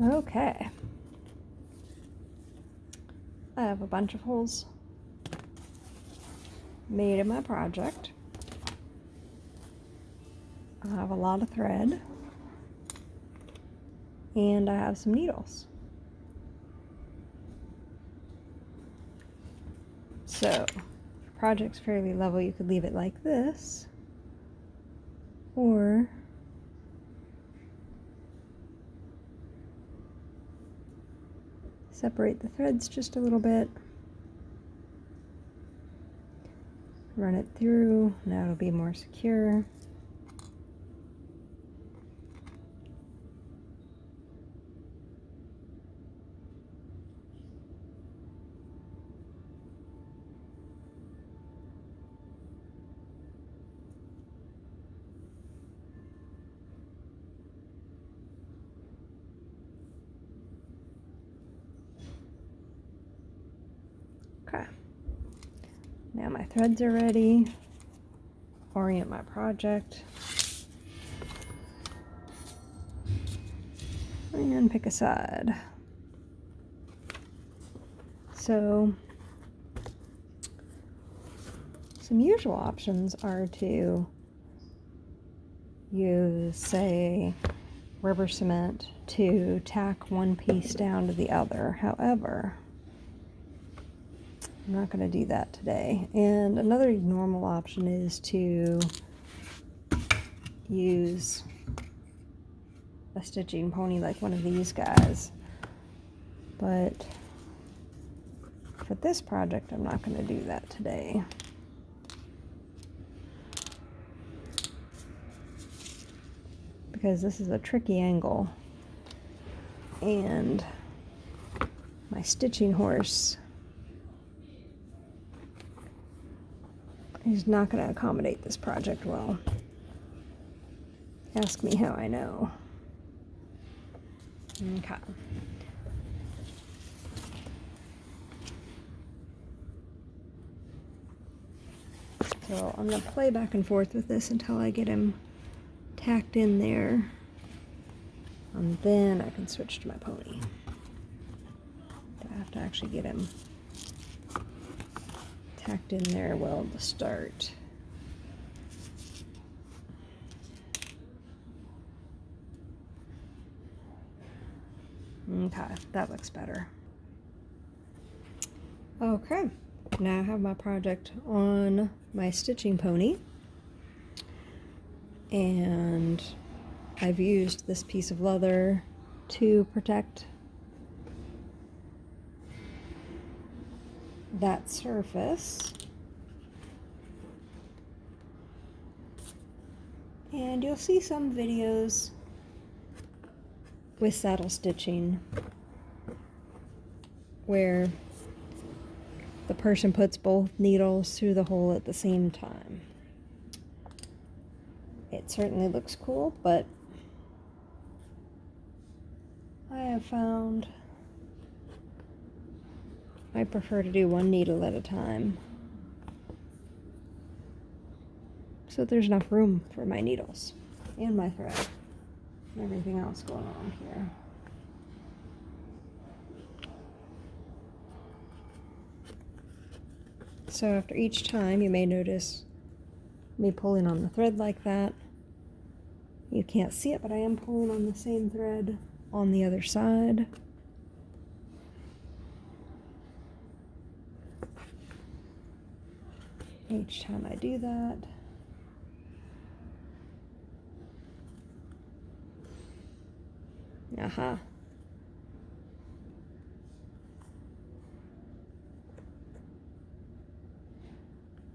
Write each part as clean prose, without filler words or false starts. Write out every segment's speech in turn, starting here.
Okay. I have a bunch of holes made in my project. I have a lot of thread. And I have some needles. So, if your project's fairly level, you could leave it like this. Or separate the threads just a little bit. Run it through. Now it'll be more secure. Okay. Now my threads are ready. Orient my project. And pick a side. So, some usual options are to use, say, rubber cement to tack one piece down to the other. However, I'm not going to do that today. And another normal option is to use a stitching pony like one of these guys. But for this project, I'm not going to do that today. Because this is a tricky angle. And my stitching horse is not going to accommodate this project well. Ask me how I know. Okay. So I'm going to play back and forth with this until I get him tacked in there. And then I can switch to my pony. I have to actually get him tacked in there well to start. Okay, that looks better. Okay, now I have my project on my stitching pony. And I've used this piece of leather to protect that surface. And you'll see some videos with saddle stitching where the person puts both needles through the hole at the same time. It certainly looks cool, but I have found I prefer to do one needle at a time, so there's enough room for my needles and my thread and everything else going on here. So after each time, you may notice me pulling on the thread like that. You can't see it, but I am pulling on the same thread on the other side. Each time I do that, aha.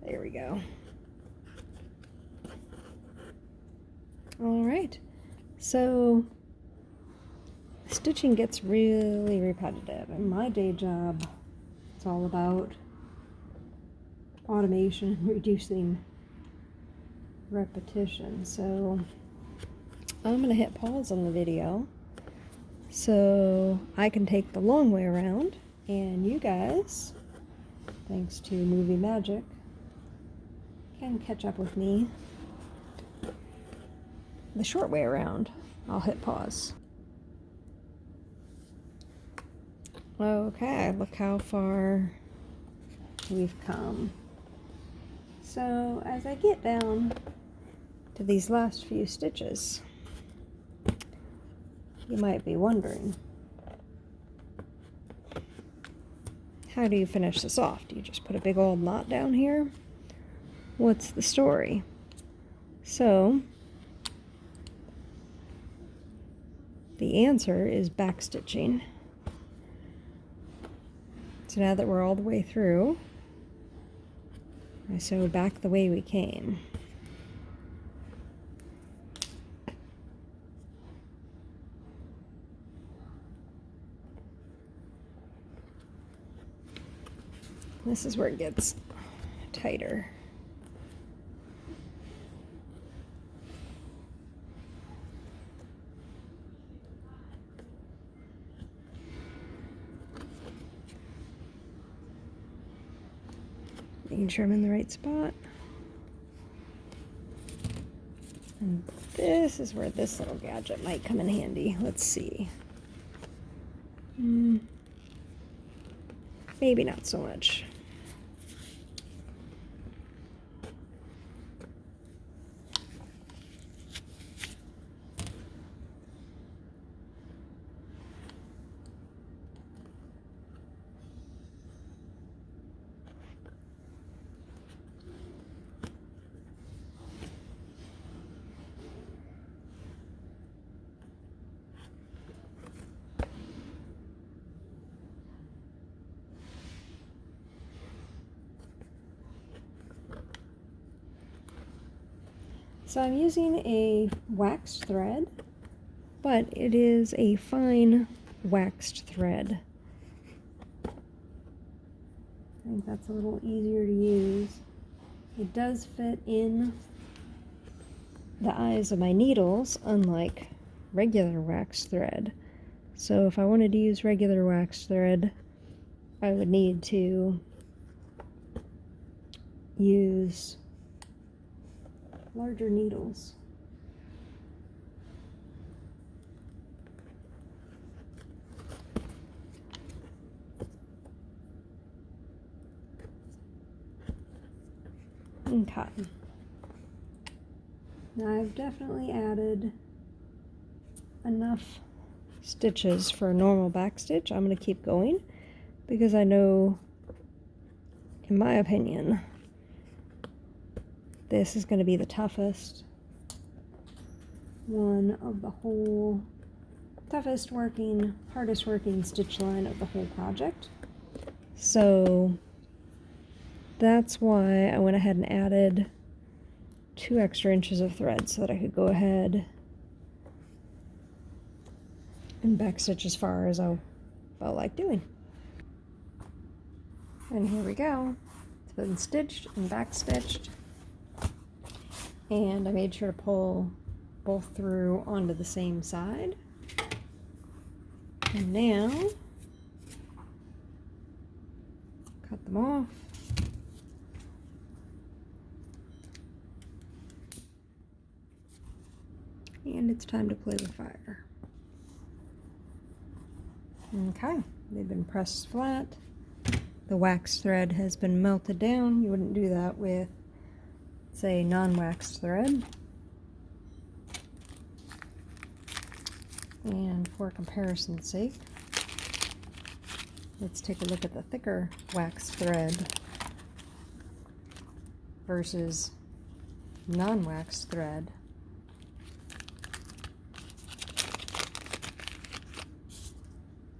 There we go. All right, so stitching gets really repetitive. In my day job, it's all about automation and reducing repetition. So I'm going to hit pause on the video so I can take the long way around, and you guys, thanks to Movie Magic, can catch up with me the short way around. I'll hit pause. Okay, look how far we've come. So as I get down to these last few stitches, you might be wondering, how do you finish this off? Do you just put a big old knot down here? What's the story? So the answer is backstitching. So now that we're all the way through, I sew back the way we came. This is where it gets tighter. Making sure I'm in the right spot. And this is where this little gadget might come in handy. Let's see. Maybe not so much. So I'm using a waxed thread, but it is a fine waxed thread. I think that's a little easier to use. It does fit in the eyes of my needles, unlike regular waxed thread. So if I wanted to use regular waxed thread, I would need to use larger needles. And cotton. Now I've definitely added enough stitches for a normal back stitch. I'm going to keep going because I know, in my opinion, this is going to be the toughest one of the whole, hardest working stitch line of the whole project. So that's why I went ahead and added 2 extra inches of thread so that I could go ahead and backstitch as far as I felt like doing. And here we go. It's been stitched and backstitched. And I made sure to pull both through onto the same side. And now, cut them off. And it's time to play with fire. Okay, they've been pressed flat. The wax thread has been melted down. You wouldn't do that with, say, non-waxed thread. And for comparison's sake, let's take a look at the thicker wax thread versus non-waxed thread.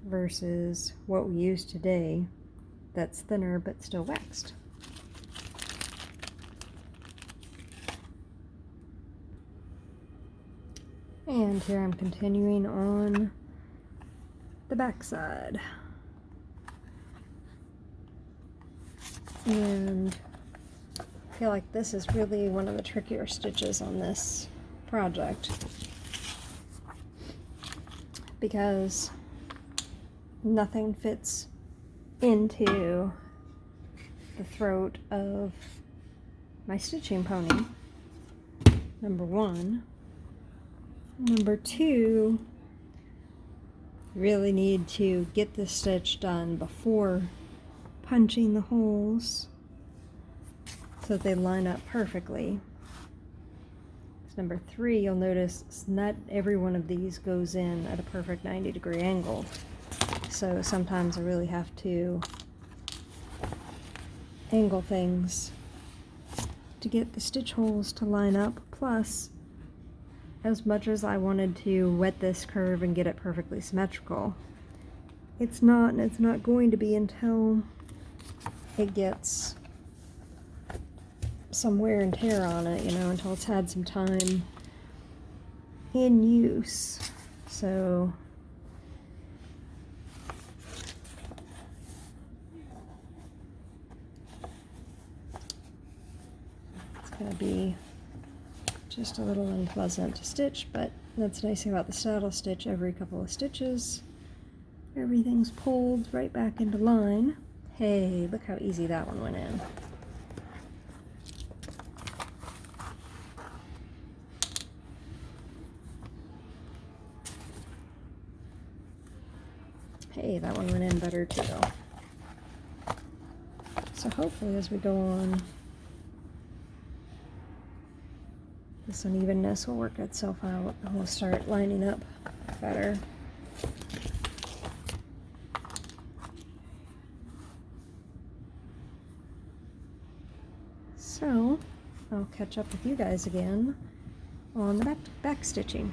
Versus what we use today that's thinner but still waxed. And here I'm continuing on the back side. And I feel like this is really one of the trickier stitches on this project because nothing fits into the throat of my stitching pony, number one. Number two, really need to get the stitch done before punching the holes so that they line up perfectly. Number 3, you'll notice not every one of these goes in at a perfect 90-degree angle. So sometimes I really have to angle things to get the stitch holes to line up. Plus, as much as I wanted to wet this curve and get it perfectly symmetrical, it's not, and it's not going to be until it gets some wear and tear on it, you know, until it's had some time in use. So it's going to be just a little unpleasant to stitch, but that's the nice thing about the saddle stitch. Every couple of stitches, everything's pulled right back into line. Hey, look how easy that one went in. Hey, that one went in better too. So hopefully as we go on, this unevenness will work itself out and we'll start lining up better. So I'll catch up with you guys again on the back stitching.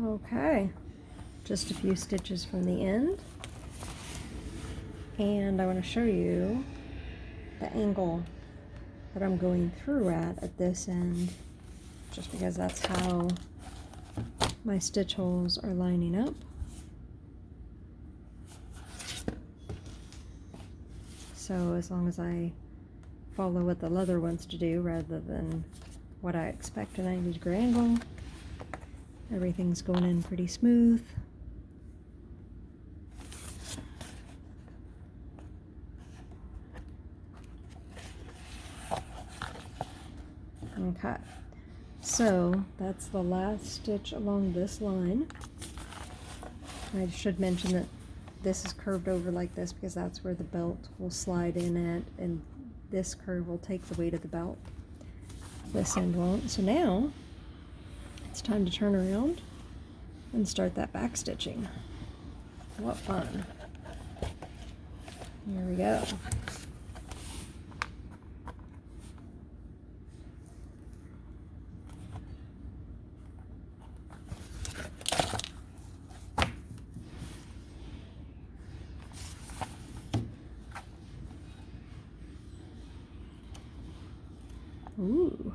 Okay. Just a few stitches from the end, and I want to show you the angle that I'm going through at this end, just because that's how my stitch holes are lining up. So as long as I follow what the leather wants to do rather than what I expect a 90-degree angle, everything's going in pretty smooth. Okay, so that's the last stitch along this line. I should mention that this is curved over like this because that's where the belt will slide in at, and this curve will take the weight of the belt. This end won't. So now it's time to turn around and start that back stitching. What fun. Here we go. Ooh.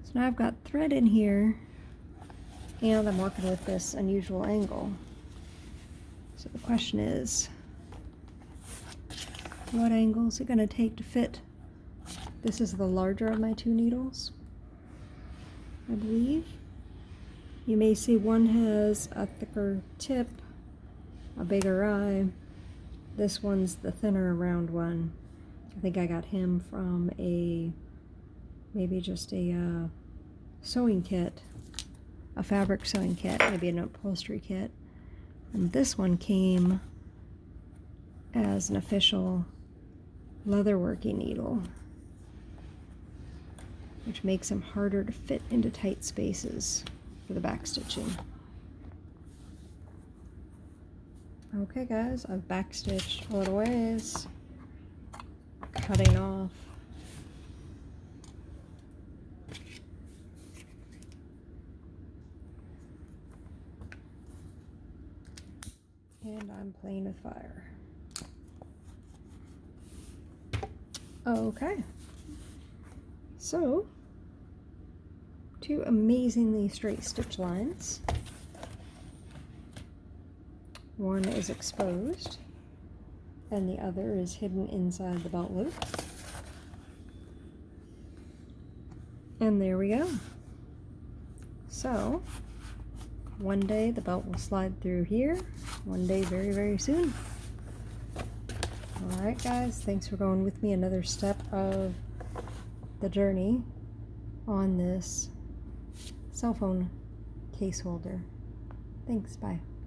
So now I've got thread in here, and I'm working with this unusual angle. So the question is, what angle is it going to take to fit? This is the larger of my 2 needles, I believe. You may see one has a thicker tip, a bigger eye. This one's the thinner round one. I think I got him from maybe just a sewing kit, a fabric sewing kit, maybe an upholstery kit. And this one came as an official leatherworking needle, which makes them harder to fit into tight spaces for the back stitching. Okay guys, I've back stitched a little ways, cutting off. And I'm playing with fire. Okay. So, 2 amazingly straight stitch lines. One is exposed, and the other is hidden inside the belt loop. And there we go. So, one day the belt will slide through here, one day very, very soon. Alright guys, thanks for going with me another step of the journey on this cell phone case holder. Thanks. Thanks. Bye.